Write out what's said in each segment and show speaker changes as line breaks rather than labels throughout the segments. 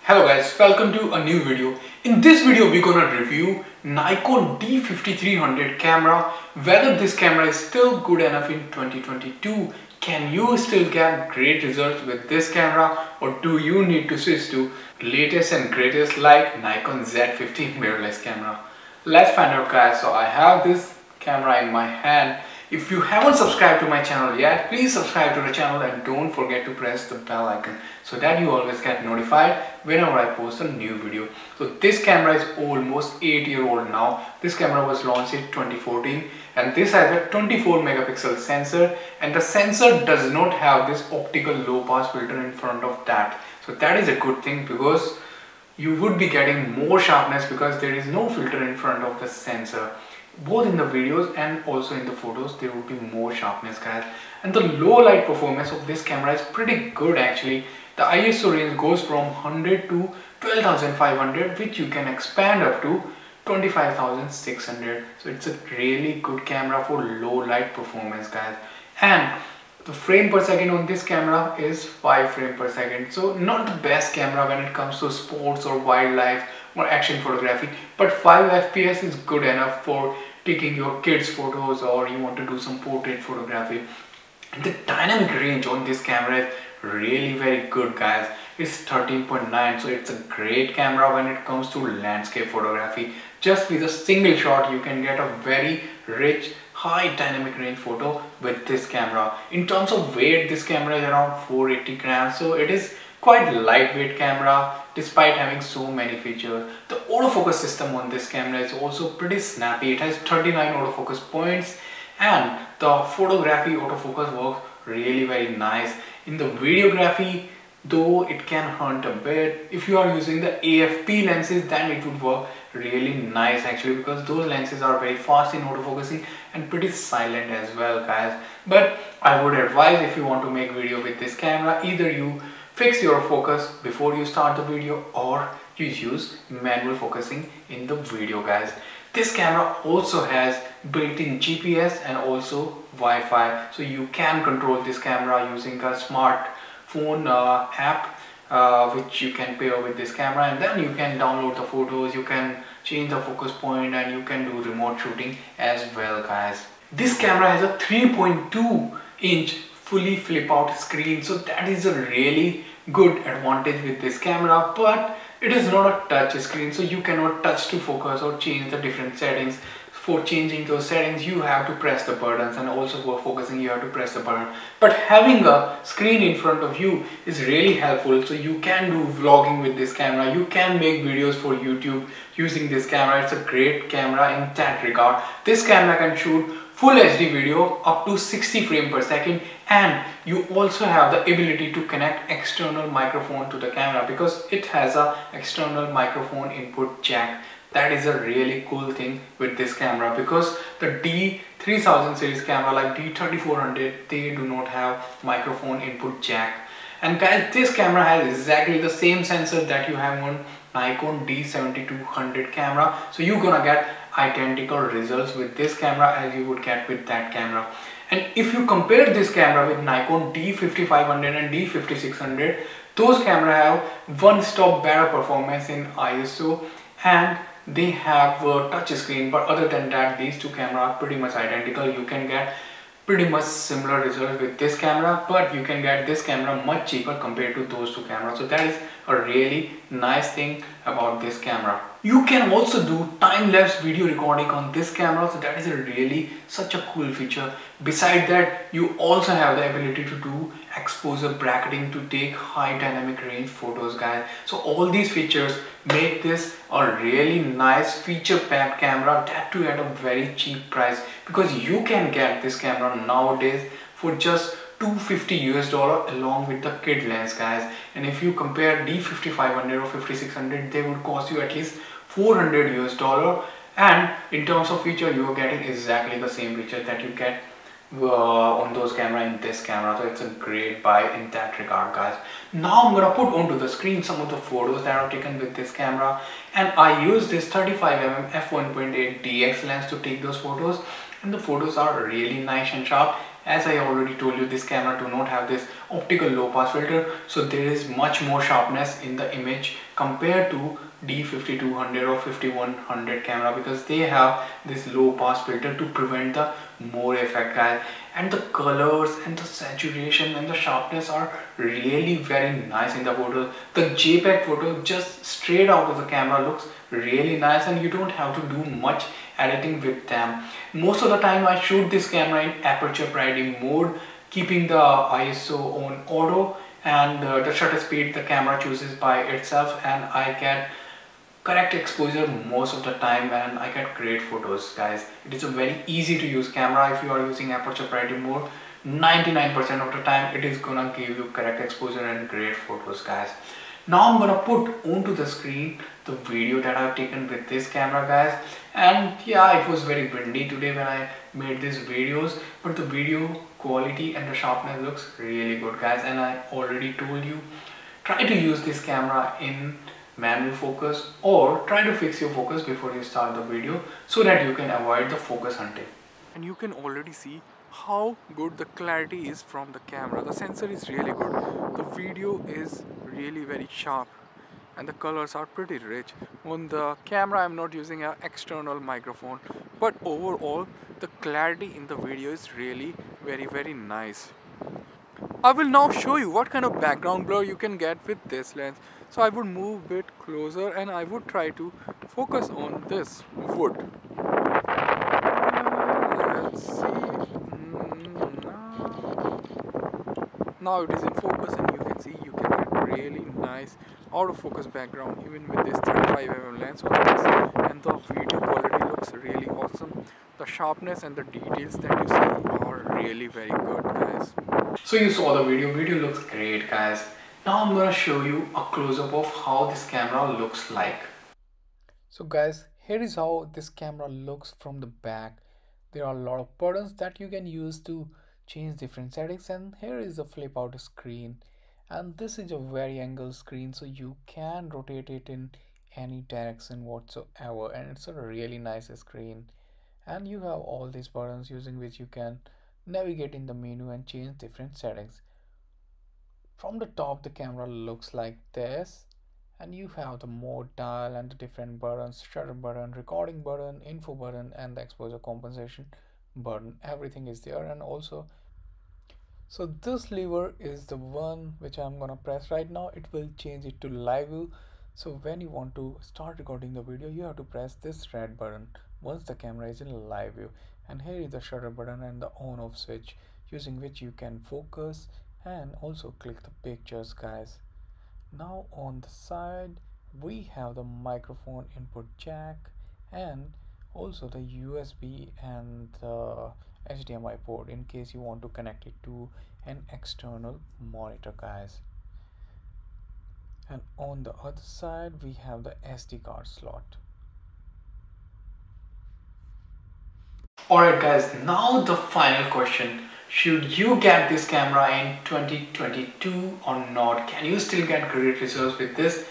Hello guys, welcome to a new video. In this video we're gonna review Nikon D5300 camera, whether this camera is still good enough in 2022. Can you still get great results with this camera, or do you need to switch to latest and greatest like Nikon Z50 mirrorless camera? Let's find out guys. So I have this camera in my hand. If you haven't subscribed to my channel yet, please subscribe to the channel and don't forget to press the bell icon so that you always get notified whenever I post a new video. So this camera is almost 8-year-old now. This camera was launched in 2014 and this has a 24 megapixel sensor, and the sensor does not have this optical low pass filter in front of that. So that is a good thing because you would be getting more sharpness because there is no filter in front of the sensor. Both in the videos and also in the photos there would be more sharpness guys, and the low light performance of this camera is pretty good actually. The ISO range goes from 100 to 12,500, which you can expand up to 25,600. So it's a really good camera for low light performance guys. And the frame per second on this camera is 5 frames per second. So not the best camera when it comes to sports or wildlife or action photography, but 5 FPS is good enough for taking your kids photos or you want to do some portrait photography. And the dynamic range on this camera is really very good guys. It's 13.9, so it's a great camera when it comes to landscape photography. Just with a single shot you can get a very rich high dynamic range photo with this camera. In terms of weight, this camera is around 480 grams, so it is quite lightweight camera despite having so many features. The autofocus system on this camera is also pretty snappy. It has 39 autofocus points and the photography autofocus works really very nice. In the videography though it can hurt a bit. If you are using the AFP lenses then it would work really nice actually, because those lenses are very fast in autofocusing and pretty silent as well guys. But I would advise, if you want to make video with this camera, either you fix your focus before you start the video or you use manual focusing in the video guys. This camera also has built-in GPS and also Wi-Fi, so you can control this camera using a smartphone app which you can pair with this camera, and then you can download the photos, you can change the focus point, and you can do remote shooting as well guys. This camera has a 3.2 inch fully flip out screen, so that is a really good advantage with this camera, but it is not a touch screen, so you cannot touch to focus or change the different settings. For changing those settings you have to press the buttons, and also for focusing you have to press the button. But having a screen in front of you is really helpful, so you can do vlogging with this camera, you can make videos for YouTube using this camera. It's a great camera in that regard. This camera can shoot full HD video up to 60 frames per second, and you also have the ability to connect external microphone to the camera because it has a external microphone input jack. That is a really cool thing with this camera, because the D3000 series camera like D5400, they do not have microphone input jack. And guys, this camera has exactly the same sensor that you have on Nikon D7200 camera, so you're gonna get identical results with this camera as you would get with that camera. And if you compare this camera with Nikon D5500 and D5600, those cameras have one-stop better performance in ISO and they have a touch screen, but other than that these two cameras are pretty much identical. You can get pretty much similar results with this camera, but you can get this camera much cheaper compared to those two cameras. So that is a really nice thing about this camera. You can also do time-lapse video recording on this camera, so that is a really such a cool feature. Besides that, you also have the ability to do exposure bracketing to take high dynamic range photos guys. So all these features make this a really nice feature-packed camera, that too at a very cheap price, because you can get this camera nowadays for just $250 along with the kit lens guys. And if you compare D5500 or 5600, they would cost you at least $400, and in terms of feature you are getting exactly the same feature that you get on those cameras in this camera. So it's a great buy in that regard guys. Now I'm gonna put onto the screen some of the photos that I've taken with this camera, and I use this 35mm f1.8 DX lens to take those photos, and the photos are really nice and sharp, as I already told you, this camera do not have this optical low pass filter, so there is much more sharpness in the image compared to D5200 or 5100 camera, because they have this low pass filter to prevent the more effect, guys. And the colors and the saturation and the sharpness are really very nice in the photo. The JPEG photo just straight out of the camera looks really nice, and you don't have to do much editing with them. Most of the time I shoot this camera in aperture priority mode, keeping the ISO on auto, and the shutter speed the camera chooses by itself, and I get correct exposure most of the time and I get great photos, guys. It is a very easy to use camera. If you are using aperture priority mode, 99% of the time it is gonna give you correct exposure and great photos, guys. Now I'm gonna put onto the screen the video that I've taken with this camera, guys. And yeah, it was very windy today when I made these videos, but the video quality and the sharpness looks really good, guys. And I already told you, try to use this camera in manual focus, or try to fix your focus before you start the video so that you can avoid the focus hunting. And you can already see how good the clarity is from the camera. The sensor is really good, the video is really very sharp, and the colors are pretty rich. On the camera I'm not using an external microphone, but overall the clarity in the video is really very nice. I will now show you what kind of background blur you can get with this lens. So I would move a bit closer and I would try to focus on this wood. Let's see. Now it is in focus, and you can see you can get really nice out of focus background even with this 35mm lens on this, and the video quality looks really awesome. The sharpness and the details that you see are really very good, guys. So you saw the video looks great, guys. Now I'm gonna show you a close-up of how this camera looks like. So guys, here is how this camera looks from the back. There are a lot of buttons that you can use to change different settings, and here is the flip out screen, and this is a very angle screen, so you can rotate it in any direction whatsoever, and it's a really nice screen. And you have all these buttons using which you can navigate in the menu and change different settings. From the top the camera looks like this, and you have the mode dial and the different buttons, shutter button, recording button, info button, and the exposure compensation button. Everything is there. And also, so this lever is the one which I'm gonna press right now. It will change it to live view. So when you want to start recording the video, you have to press this red button once the camera is in live view. And here is the shutter button and the on off switch, using which you can focus and also click the pictures, guys. Now on the side we have the microphone input jack, and also the USB and the HDMI port in case you want to connect it to an external monitor, guys. And on the other side we have the SD card slot. Alright guys, now the final question. Should you get this camera in 2022 or not? Can you still get great results with this?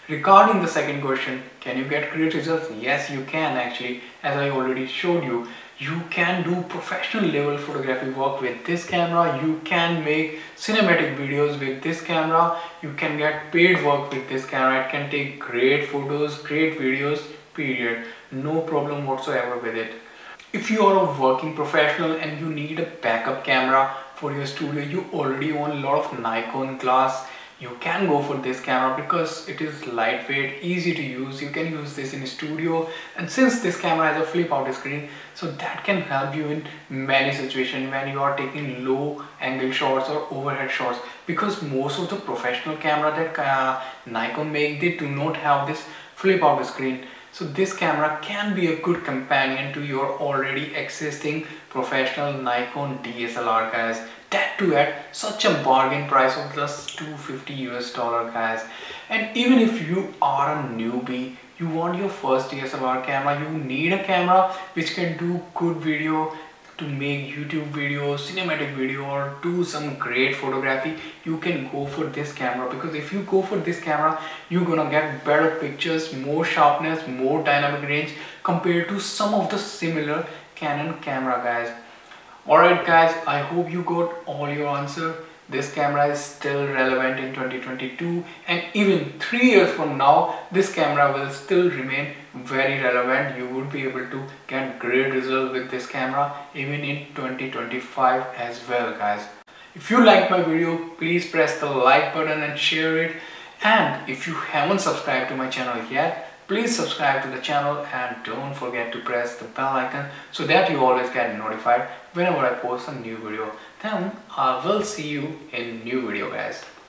Regarding the second question, can you get great results? Yes, you can actually. As I already showed you, you can do professional level photography work with this camera. You can make cinematic videos with this camera. You can get paid work with this camera. It can take great photos, great videos, period. No problem whatsoever with it. If you are a working professional and you need a backup camera for your studio, you already own a lot of Nikon glass, you can go for this camera because it is lightweight, easy to use. You can use this in studio, and since this camera has a flip out screen, so that can help you in many situations when you are taking low angle shots or overhead shots, because most of the professional camera that Nikon make, they do not have this flip out screen. So this camera can be a good companion to your already existing professional Nikon DSLR, guys. That too at such a bargain price of just $250 US, guys. And even if you are a newbie, you want your first DSLR camera, you need a camera which can do good video, to make YouTube videos, cinematic video, or do some great photography, you can go for this camera. Because if you go for this camera, you're gonna get better pictures, more sharpness, more dynamic range compared to some of the similar Canon camera, guys. Alright guys, I hope you got all your answer. This camera is still relevant in 2022, and even 3 years from now this camera will still remain very relevant. You would be able to get great results with this camera even in 2025 as well guys. If you liked my video, please press the like button and share it. And if you haven't subscribed to my channel yet, please subscribe to the channel and don't forget to press the bell icon so that you always get notified whenever I post a new video. Then I will see you in new video guys.